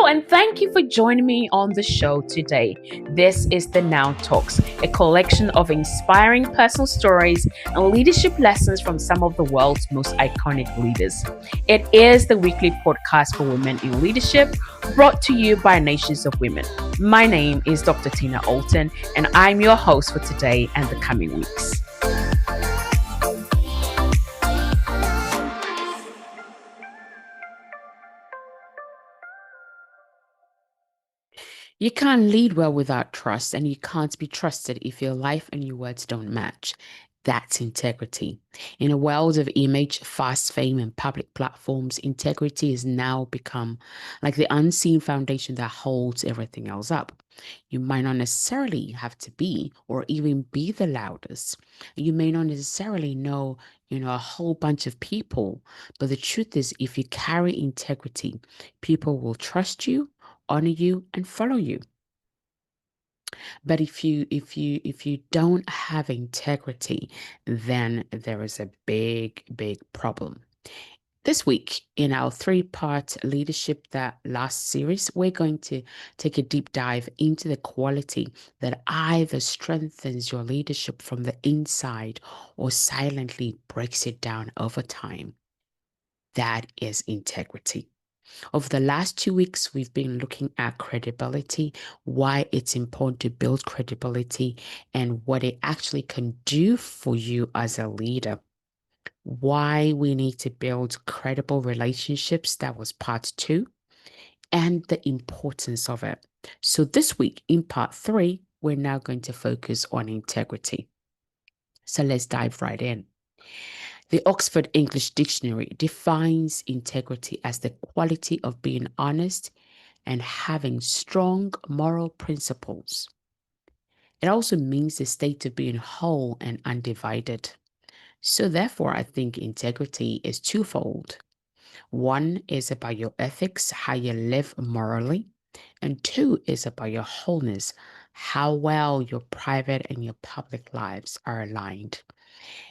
Hello, and thank you for joining me on the show today. This is the Now Talks, a collection of inspiring personal stories and leadership lessons from some of the world's most iconic leaders. It is the weekly podcast for women in leadership, brought to you by Nations of Women. My name is Dr. Tina Alton, and I'm your host for today and the coming weeks. You can't lead well without trust, and you can't be trusted if your life and your words don't match. That's integrity. In a world of image, fast fame, and public platforms, integrity has now become like the unseen foundation that holds everything else up. You might not necessarily have to be or even be the loudest. You may not necessarily know a whole bunch of people, but the truth is, if you carry integrity, people will trust you, honor you, and follow you. But if you don't have integrity, then there is a big problem. This week in our three-part leadership that last series, we're going to take a deep dive into the quality that either strengthens your leadership from the inside or silently breaks it down over time. That is integrity. Over the last 2 weeks, we've been looking at credibility, why it's important to build credibility, and what it actually can do for you as a leader. Why we need to build credible relationships, that was part 2, and the importance of it. So, this week in part 3, we're now going to focus on integrity. So, let's dive right in. The Oxford English Dictionary defines integrity as the quality of being honest and having strong moral principles. It also means the state of being whole and undivided. So, therefore, I think integrity is twofold. One is about your ethics, how you live morally, and two is about your wholeness, how well your private and your public lives are aligned.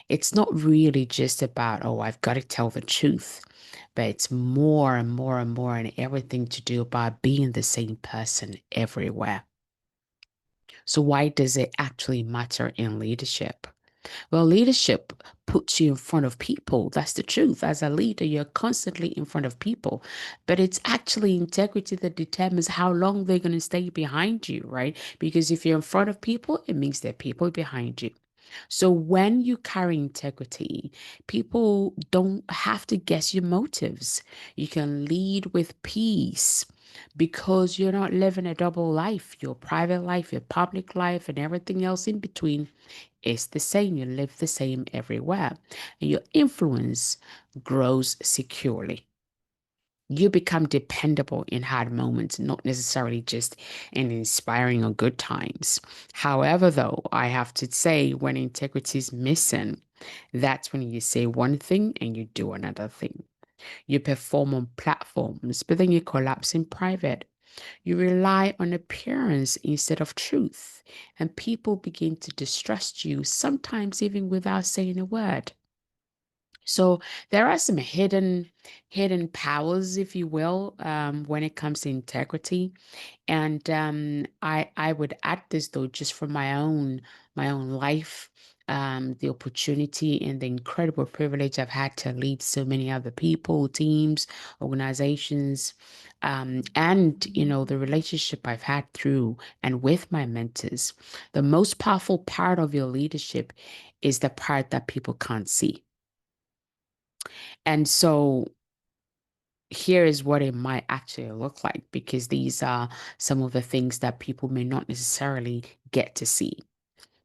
It's not really just about, oh, I've got to tell the truth, but it's more and more and more and everything to do about being the same person everywhere. So, why does it actually matter in leadership? Well, leadership puts you in front of people. That's the truth. As a leader, you're constantly in front of people, but it's actually integrity that determines how long they're going to stay behind you, right? Because if you're in front of people, it means there are people behind you. So when you carry integrity, people don't have to guess your motives. You can lead with peace because you're not living a double life. Your private life, your public life, and everything else in between is the same. You live the same everywhere. And your influence grows securely. You become dependable in hard moments, not necessarily just in inspiring or good times. However, though, I have to say, when integrity is missing, that's when you say one thing and you do another thing. You perform on platforms, but then you collapse in private. You rely on appearance instead of truth, and people begin to distrust you, sometimes even without saying a word. So there are some hidden powers, if you will, when it comes to integrity. And I would add this though, just from my own life, the opportunity and the incredible privilege I've had to lead so many other people, teams, organizations, and the relationship I've had through and with my mentors. The most powerful part of your leadership is the part that people can't see. And so here is what it might actually look like, because these are some of the things that people may not necessarily get to see.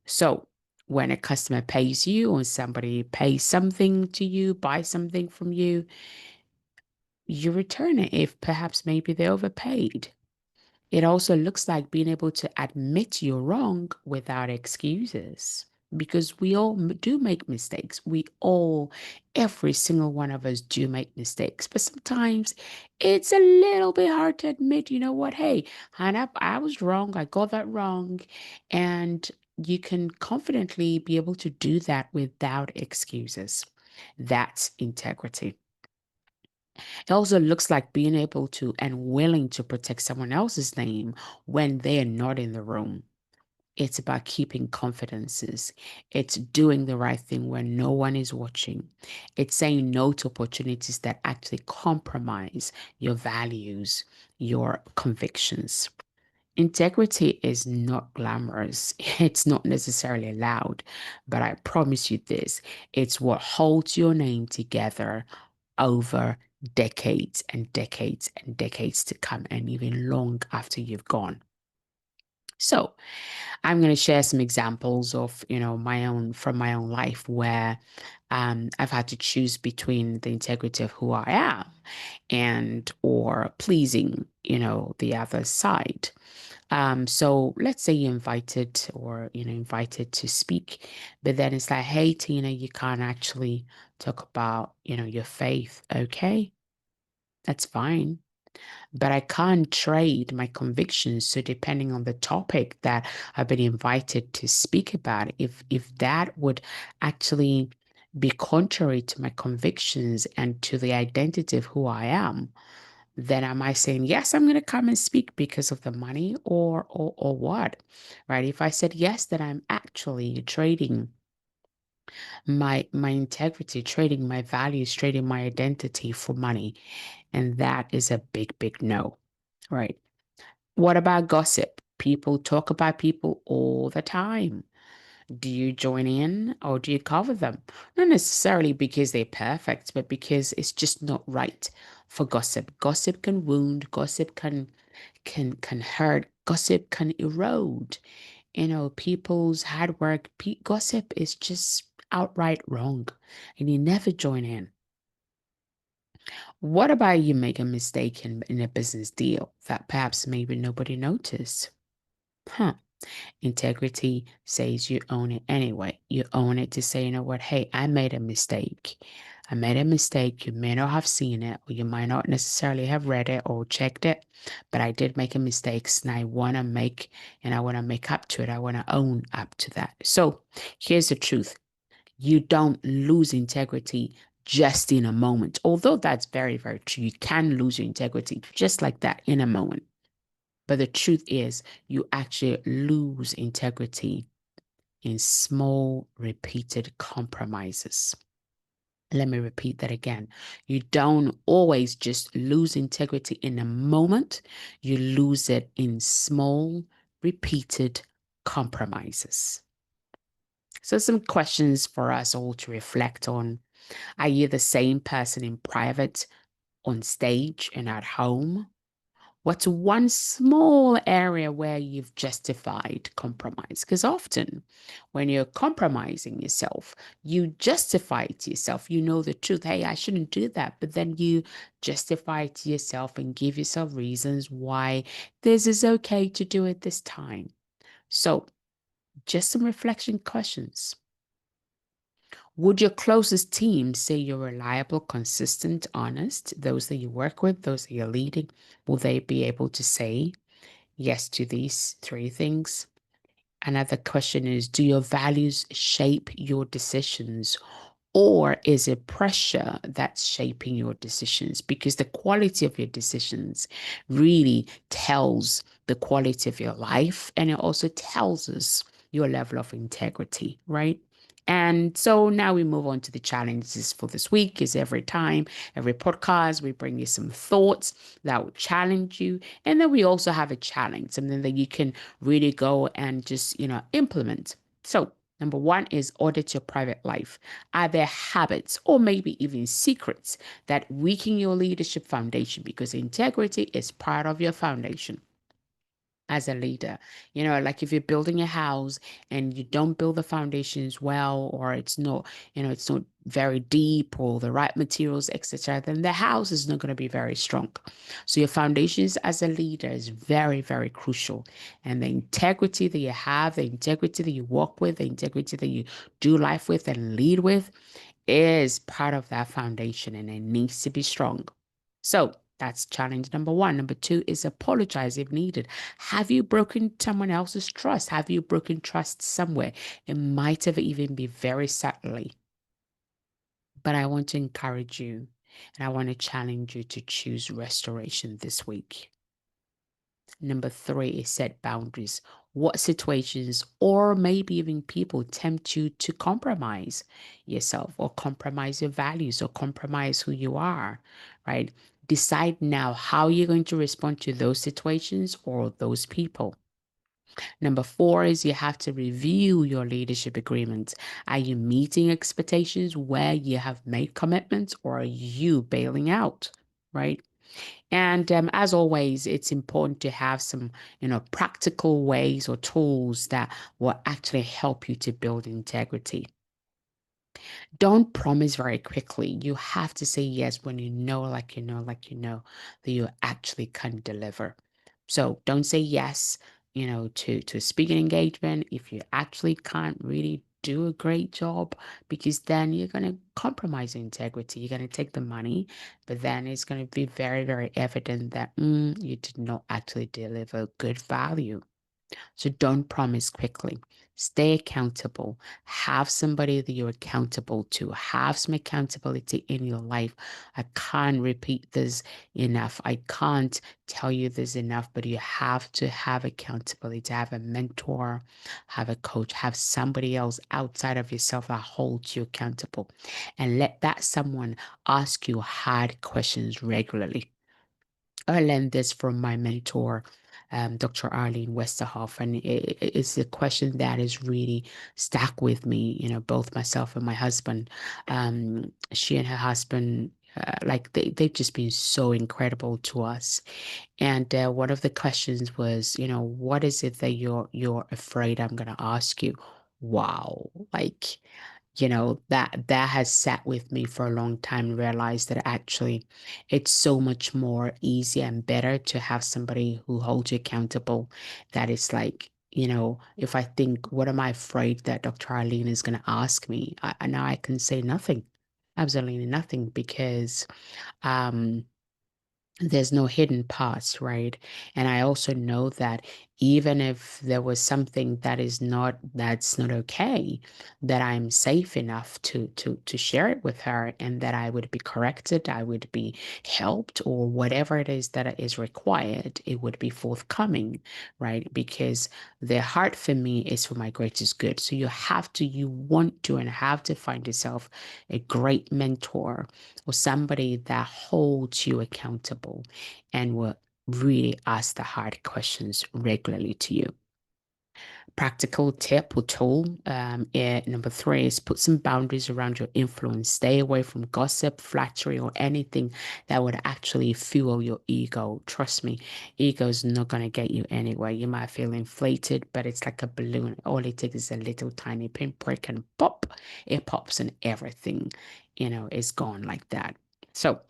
So, when a customer pays you or somebody pays something to you, buys something from you, you return it if perhaps maybe they overpaid. It also looks like being able to admit you're wrong without excuses, because we all do make mistakes. Every single one of us do make mistakes, but sometimes it's a little bit hard to admit, you know what, hey, Hannah, I was wrong. I got that wrong. And you can confidently be able to do that without excuses. That's integrity. It also looks like being able to and willing to protect someone else's name when they're not in the room. It's about keeping confidences. It's doing the right thing when no one is watching. It's saying no to opportunities that actually compromise your values, your convictions. Integrity is not glamorous. It's not necessarily loud, but I promise you this, it's what holds your name together over decades and decades and decades to come, and even long after you've gone. So, I'm going to share some examples of, my own from my own life where I've had to choose between the integrity of who I am and or pleasing, the other side. So let's say you're invited or, invited to speak, but then it's like, hey, Tina, you can't actually talk about, your faith. Okay, that's fine. But I can't trade my convictions. So depending on the topic that I've been invited to speak about, if that would actually be contrary to my convictions and to the identity of who I am, then am I saying, yes, I'm going to come and speak because of the money or what? Right? If I said yes, then I'm actually trading my integrity, trading my values, trading my identity for money. And that is a big, big no. Right? What about gossip? People talk about people all the time. Do you join in or do you cover them? Not necessarily because they're perfect, but because it's just not right for gossip. Gossip can wound, gossip can hurt, gossip can erode. People's hard work. Gossip is just outright wrong, and you never join in. What about you make a mistake in a business deal that perhaps maybe nobody noticed? Huh. Integrity says you own it anyway. You own it to say, you know what, hey, I made a mistake. I made a mistake. You may not have seen it, or you might not necessarily have read it or checked it, but I did make a mistake, and I want to make up to it. I want to own up to that. So here's the truth. You don't lose integrity just in a moment. Although that's very, very true. You can lose your integrity just like that in a moment. But the truth is, you actually lose integrity in small, repeated compromises. Let me repeat that again. You don't always just lose integrity in a moment, you lose it in small, repeated compromises. So, some questions for us all to reflect on. Are you the same person in private, on stage, and at home? What's one small area where you've justified compromise? Because often when you're compromising yourself, you justify it to yourself. You know the truth. Hey, I shouldn't do that. But then you justify it to yourself and give yourself reasons why this is okay to do it this time. So, just some reflection questions. Would your closest team say you're reliable, consistent, honest? Those that you work with, those that you're leading, will they be able to say yes to these three things? Another question is, do your values shape your decisions? Or is it pressure that's shaping your decisions? Because the quality of your decisions really tells the quality of your life, and it also tells us your level of integrity, right? And so now we move on to the challenges for this week. Is every time, every podcast, we bring you some thoughts that will challenge you. And then we also have a challenge, something that you can really go and just, implement. So number one is audit your private life. Are there habits or maybe even secrets that weaken your leadership foundation? Because integrity is part of your foundation as a leader. Like if you're building a house and you don't build the foundations well, or it's not very deep or the right materials, etc., then the house is not going to be very strong. So your foundations as a leader is very, very crucial. And the integrity that you have, the integrity that you walk with, the integrity that you do life with and lead with is part of that foundation, and it needs to be strong. So that's challenge number one. Number two is apologize if needed. Have you broken someone else's trust? Have you broken trust somewhere? It might have even been very subtly. But I want to encourage you. And I want to challenge you to choose restoration this week. Number three is set boundaries. What situations or maybe even people tempt you to compromise yourself or compromise your values or compromise who you are, right? Decide now how you're going to respond to those situations or those people. Number four is you have to review your leadership agreements. Are you meeting expectations where you have made commitments or are you bailing out, right? And as always, it's important to have some, practical ways or tools that will actually help you to build integrity. Don't promise very quickly. You have to say yes when you know, that you actually can deliver. So don't say yes, to a speaking engagement if you actually can't really do a great job, because then you're going to compromise your integrity. You're going to take the money, but then it's going to be very, very evident that you did not actually deliver good value. So don't promise quickly. Stay accountable. Have somebody that you're accountable to. Have some accountability in your life. I can't repeat this enough. I can't tell you this enough, but you have to have accountability, to have a mentor, have a coach, have somebody else outside of yourself that holds you accountable. And let that someone ask you hard questions regularly. I learned this from my mentor, Dr. Arlene Westerhoff, and it's a question that is really stuck with me. Both myself and my husband. She and her husband, they've just been so incredible to us. And one of the questions was, what is it that you're afraid I'm going to ask you? Wow, that has sat with me for a long time and realized that actually it's so much more easy and better to have somebody who holds you accountable. That is like, if I think, what am I afraid that Dr. Arlene is going to ask me? Now I can say nothing, absolutely nothing, because um there's no hidden parts, right? And I also know that even if there was something that's not okay, that I'm safe enough to share it with her, and that I would be corrected, I would be helped, or whatever it is that is required, it would be forthcoming, right? Because their heart for me is for my greatest good. So you want to and have to find yourself a great mentor or somebody that holds you accountable and will really ask the hard questions regularly to you. Practical tip or tool. Number three is put some boundaries around your influence. Stay away from gossip, flattery, or anything that would actually fuel your ego. Trust me, ego is not going to get you anywhere. You might feel inflated, but it's like a balloon. All it takes is a little tiny pinprick and pop, it pops and everything, is gone like that. So,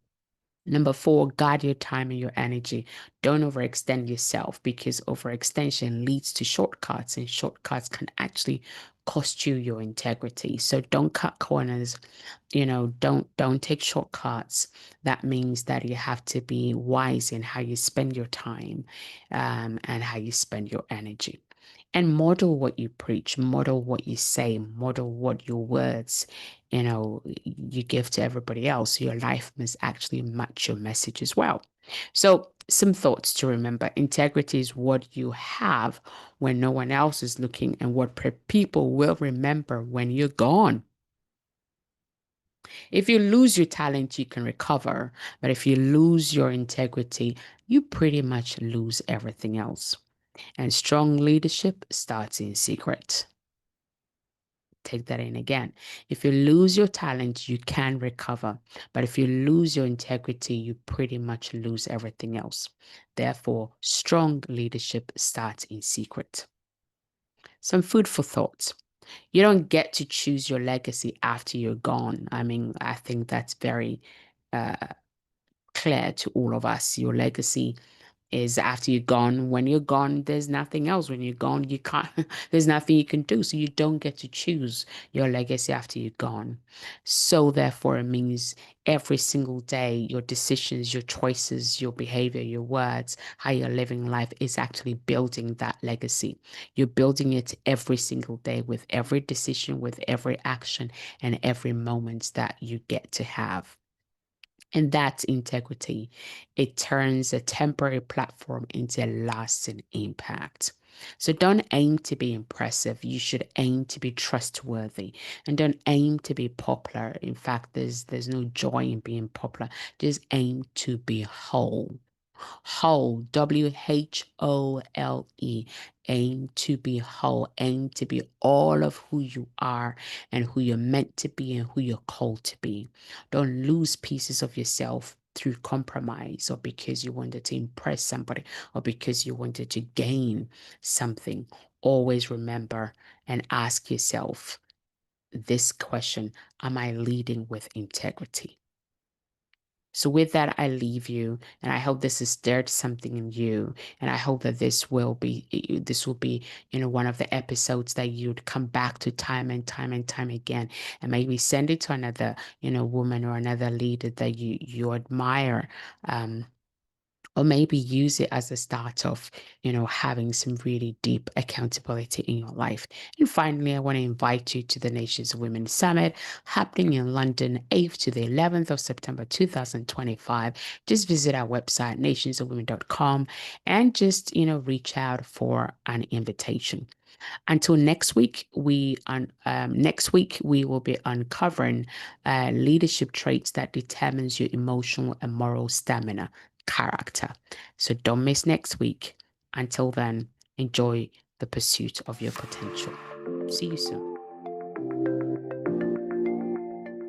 number four, guard your time and your energy. Don't overextend yourself, because overextension leads to shortcuts, and shortcuts can actually cost you your integrity. So don't cut corners, don't take shortcuts. That means that you have to be wise in how you spend your time, and how you spend your energy. And model what you preach, model what you say, model what your words, you give to everybody else. Your life must actually match your message as well. So, some thoughts to remember. Integrity is what you have when no one else is looking, and what people will remember when you're gone. If you lose your talent, you can recover. But if you lose your integrity, you pretty much lose everything else. And strong leadership starts in secret. Take that in again. If you lose your talent, you can recover. But if you lose your integrity, you pretty much lose everything else. Therefore, strong leadership starts in secret. Some food for thought. You don't get to choose your legacy after you're gone. I mean, I think that's very uh, clear to all of us. Your legacy is after you're gone. When you're gone, there's nothing else. When you're gone, you can't, there's nothing you can do. So you don't get to choose your legacy after you're gone. So therefore, it means every single day, your decisions, your choices, your behavior, your words, how you're living life is actually building that legacy. You're building it every single day with every decision, with every action, and every moment that you get to have. And that's integrity. It turns a temporary platform into a lasting impact. So don't aim to be impressive. You should aim to be trustworthy. And don't aim to be popular. In fact, there's no joy in being popular. Just aim to be whole. Whole, WHOLE. Aim to be whole. Aim to be all of who you are and who you're meant to be and who you're called to be. Don't lose pieces of yourself through compromise or because you wanted to impress somebody or because you wanted to gain something. Always remember and ask yourself this question: am I leading with integrity? So with that, I leave you, and I hope this has stirred something in you, and I hope that this will be one of the episodes that you'd come back to time and time and time again, and maybe send it to another woman or another leader that you admire. Or maybe use it as a start of, having some really deep accountability in your life. And finally, I want to invite you to the Nations of Women Summit happening in London, 8th to the 11th of September 2025. Just visit our website, nationsofwomen.com, and just, reach out for an invitation. Until next week we will be uncovering leadership traits that determines your emotional and moral stamina, character. So don't miss next week. Until then, enjoy the pursuit of your potential. See you soon.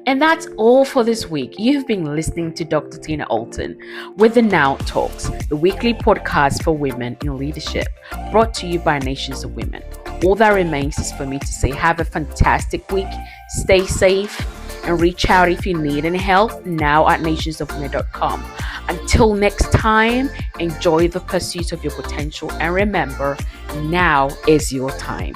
And that's all for this week. You've been listening to Dr. Tina Alton with the Now Talks, the weekly podcast for women in leadership, brought to you by Nations of Women. All that remains is for me to say have a fantastic week, stay safe, and reach out if you need any help now at nationsofwomen.com. Until next time, enjoy the pursuit of your potential, and remember, now is your time.